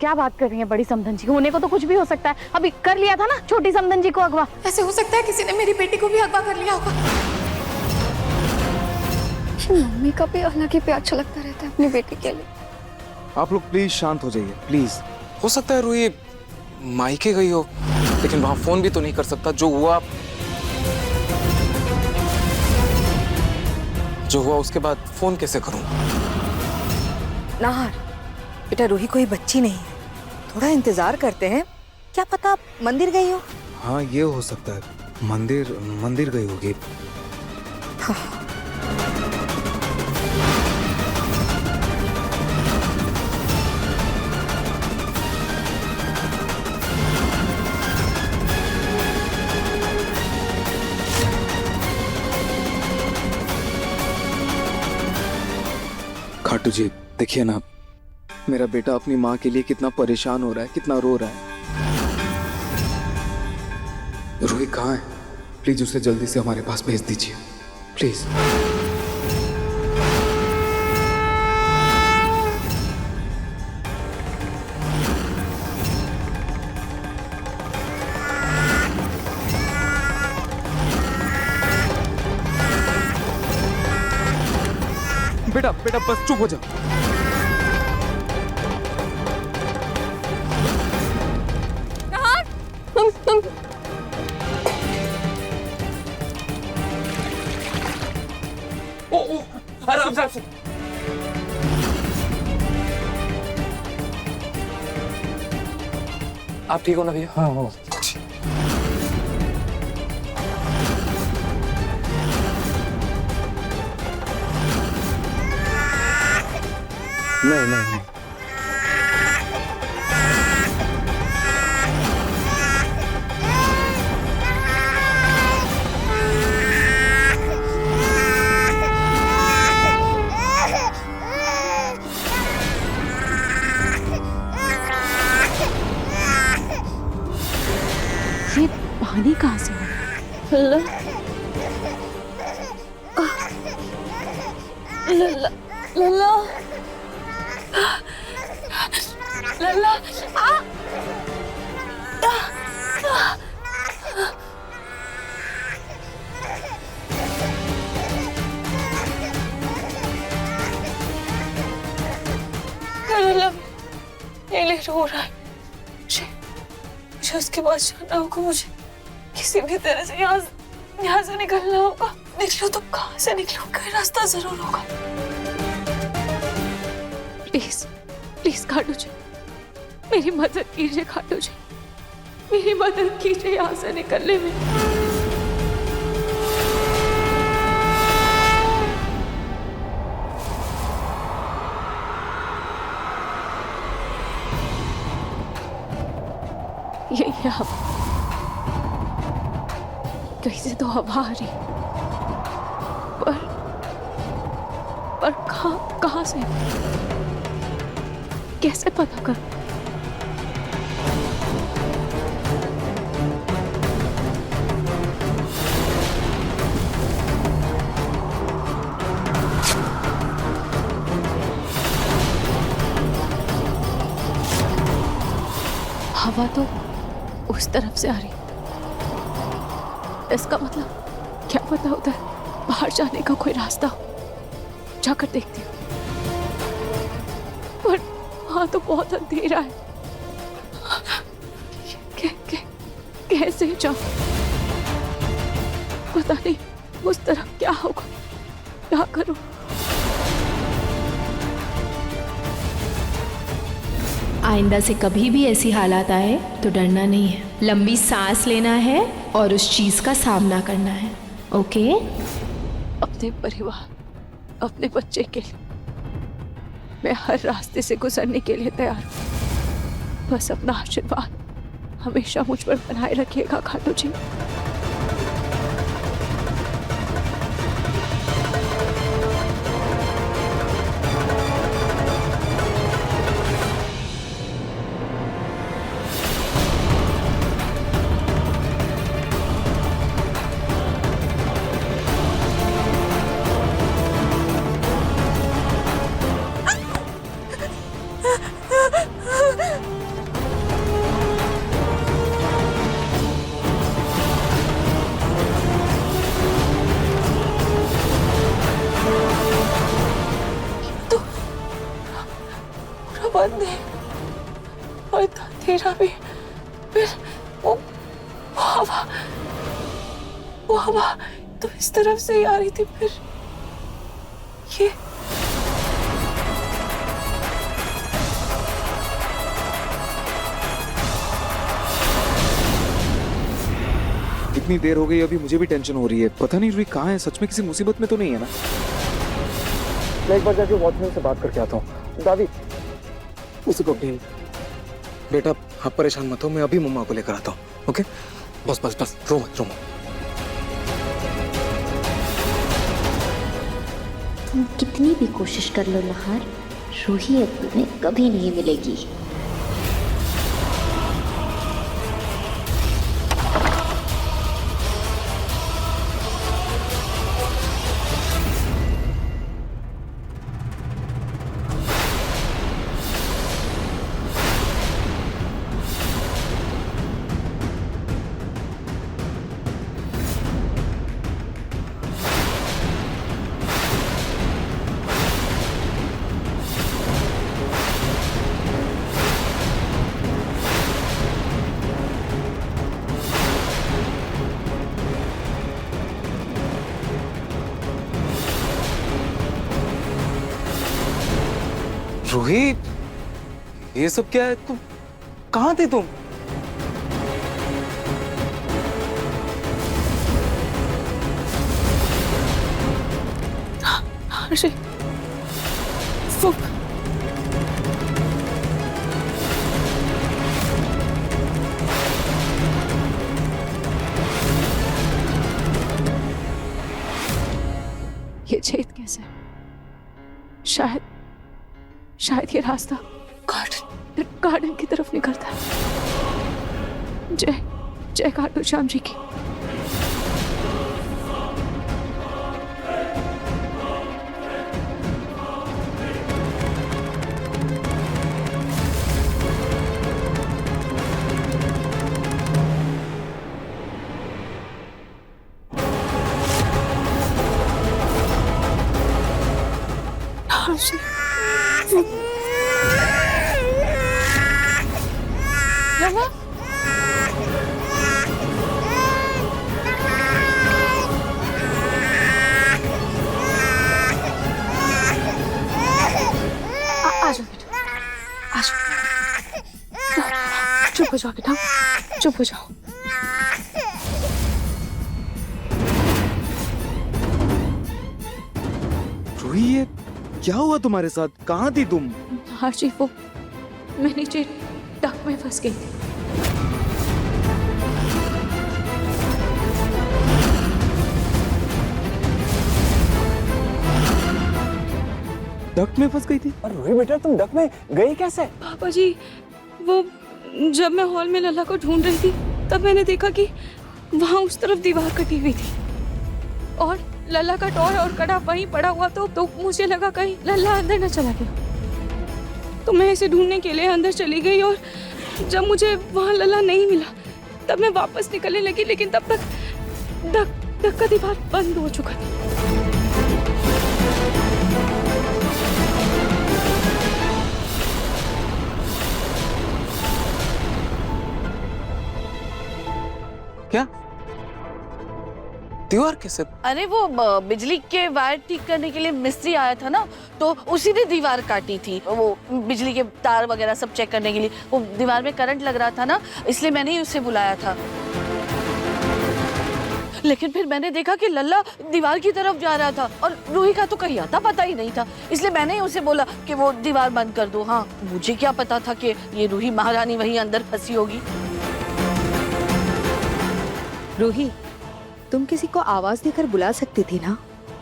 क्या बात कर रही हैं बड़ी समधन जी? होने को तो कुछ भी हो सकता है। अभी कर लिया था ना छोटी समधन जी को अगवा। ऐसे हो सकता है किसी ने मेरी बेटी को भी अगवा कर लिया होगा। मम्मी का भी अलग ही प्यार छलकता रहता है अपनी बेटी के लिए। आप लोग प्लीज शांत हो जाइए प्लीज। हो सकता है रूही मायके गई हो, लेकिन वहां फोन भी तो नहीं कर सकता। जो हुआ उसके बाद फोन कैसे करूं? नाहर, बेटा रूही कोई बच्ची नहीं है, थोड़ा इंतजार करते हैं, क्या पता मंदिर गई हो। हाँ ये हो सकता है, मंदिर गई होगी। हाँ। खाटू जी देखिए ना, मेरा बेटा अपनी माँ के लिए कितना परेशान हो रहा है, कितना रो रहा है। रूही कहाँ है? प्लीज उसे जल्दी से हमारे पास भेज दीजिए प्लीज। बेटा बेटा बस चुप हो जा। आराम से। आप ठीक हो ना भैया? हाँ हाँ। नहीं। ये पानी कहाँ से आ रहा है? लल्ला लल्ला लल्ला आ लल्ला ये ले रो रहा है। मुझे उसके पास जाना होगा। मुझे किसी भी तरह से यहाँ से निकलना होगा। निकलो तो कहाँ से निकलो? कोई रास्ता जरूर होगा। प्लीज प्लीज खाटू जी, मेरी मदद कीजिए। खाटू जी मेरी मदद कीजिए यहाँ से निकलने में। ये अब कैसे तो हवा आ रही, पर कहाँ से, कैसे पता कर? हवा तो उस तरफ से आ रही, इसका मतलब क्या पता होता है बाहर जाने का कोई रास्ता हो। जाकर देखती हूँ, पर वहां तो बहुत अंधेरा है। कैसे जाऊं? पता नहीं उस तरफ क्या होगा, क्या करूं? आइंदा से कभी भी ऐसी हालात आए तो डरना नहीं है, लंबी सांस लेना है और उस चीज का सामना करना है। ओके? अपने परिवार, अपने बच्चे के लिए मैं हर रास्ते से गुजरने के लिए तैयार हूँ। बस अपना आशीर्वाद हमेशा मुझ पर बनाए रखिएगा खाटू जी। अंधेरा भी, फिर वो हवा तो इस तरफ से ही आ रही थी, फिर ये इतनी देर हो गई, अभी मुझे भी टेंशन हो रही है। पता नहीं रूही कहाँ है, सच में किसी मुसीबत में तो नहीं है ना? मैं एक बार जाके वॉचमैन से बात करके आता हूँ। दादी उसी को भेज। बेटा आप परेशान मत हो, मैं अभी मम्मा को लेकर आता हूँ। ओके बस बस बस, रो मत रो मत। तुम कितनी भी कोशिश कर लो नहार, रूही अब तुम्हें कभी नहीं मिलेगी। रूही ये सब क्या है? तुम कहाँ थे तुम? अरे वो ये छेद कैसे? शायद ये रास्ता गार्डन की तरफ निकलता है। जय खाटू श्याम जी की। लला आ जाओ बेटा, आ जाओ। चुप हो जाओ बेटा, चुप हो जाओ। रूही ये क्या हुआ तुम्हारे साथ? कहाँ थी तुम? हाजी वो मैं नीचे टक में फंस गई थी। डक में फंस गई थी? और रूही बेटा तुम डक में गई कैसे? पापा जी वो जब मैं हॉल में लल्ला को ढूंढ रही थी तब मैंने देखा कि वहां उस तरफ दीवार कटी हुई थी और लल्ला का टॉय और कड़ा वहीं पड़ा हुआ तो मुझे लगा कहीं लल्ला अंदर न चला गया, तो मैं इसे ढूंढने के लिए अंदर चली गई और जब मुझे वहां लल्ला नहीं मिला तब मैं वापस निकलने लगी, लेकिन तब तक डक का दीवार बंद हो चुका था। क्या दीवार कैसे? अरे वो बिजली के वायर ठीक करने के लिए मिस्त्री आया था ना, तो उसी ने दीवार काटी थी। वो बिजली के तार वगैरह सब चेक करने के लिए, वो दीवार में करंट लग रहा था ना, इसलिए मैंने ही उसे बुलाया था। लेकिन फिर मैंने देखा कि लल्ला दीवार की तरफ जा रहा था और रूही का तो कहीं आता पता ही नहीं था, इसलिए मैंने ही उसे बोला कि वो दीवार बंद कर दो। हाँ, मुझे क्या पता था कि ये रूही महारानी वहीं अंदर फंसी होगी। रूही तुम किसी को आवाज देकर बुला सकती थी ना,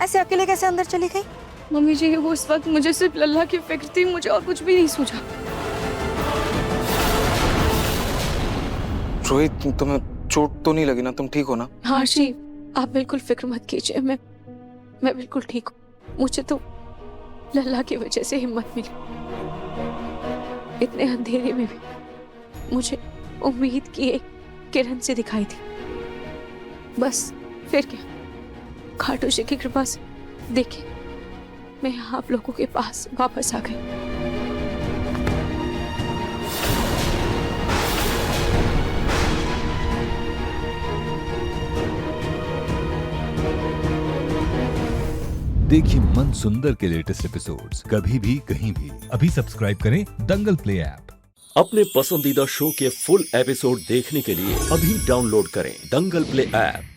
ऐसे अकेले कैसे अंदर चली गई? मम्मी जी उस वक्त मुझे सिर्फ लल्ला की फिक्र थी, मुझे और कुछ भी नहीं सूझा। रोहित तुम्हें चोट तो नहीं लगी ना? तुम ठीक हो ना? हाँ जी आप बिल्कुल फिक्र मत कीजिए, मैं बिल्कुल ठीक हूँ। मुझे तो लल्ला की वजह से हिम्मत मिली, इतने अंधेरे में भी मुझे उम्मीद की एक किरण से दिखाई थी। बस फिर क्या, खाटू जी की कृपा से देखिए मैं आप लोगों के पास वापस आ गई। देखिए मन सुंदर के लेटेस्ट एपिसोड्स कभी भी कहीं भी। अभी सब्सक्राइब करें दंगल प्ले ऐप। अपने पसंदीदा शो के फुल एपिसोड देखने के लिए अभी डाउनलोड करें दंगल प्ले ऐप।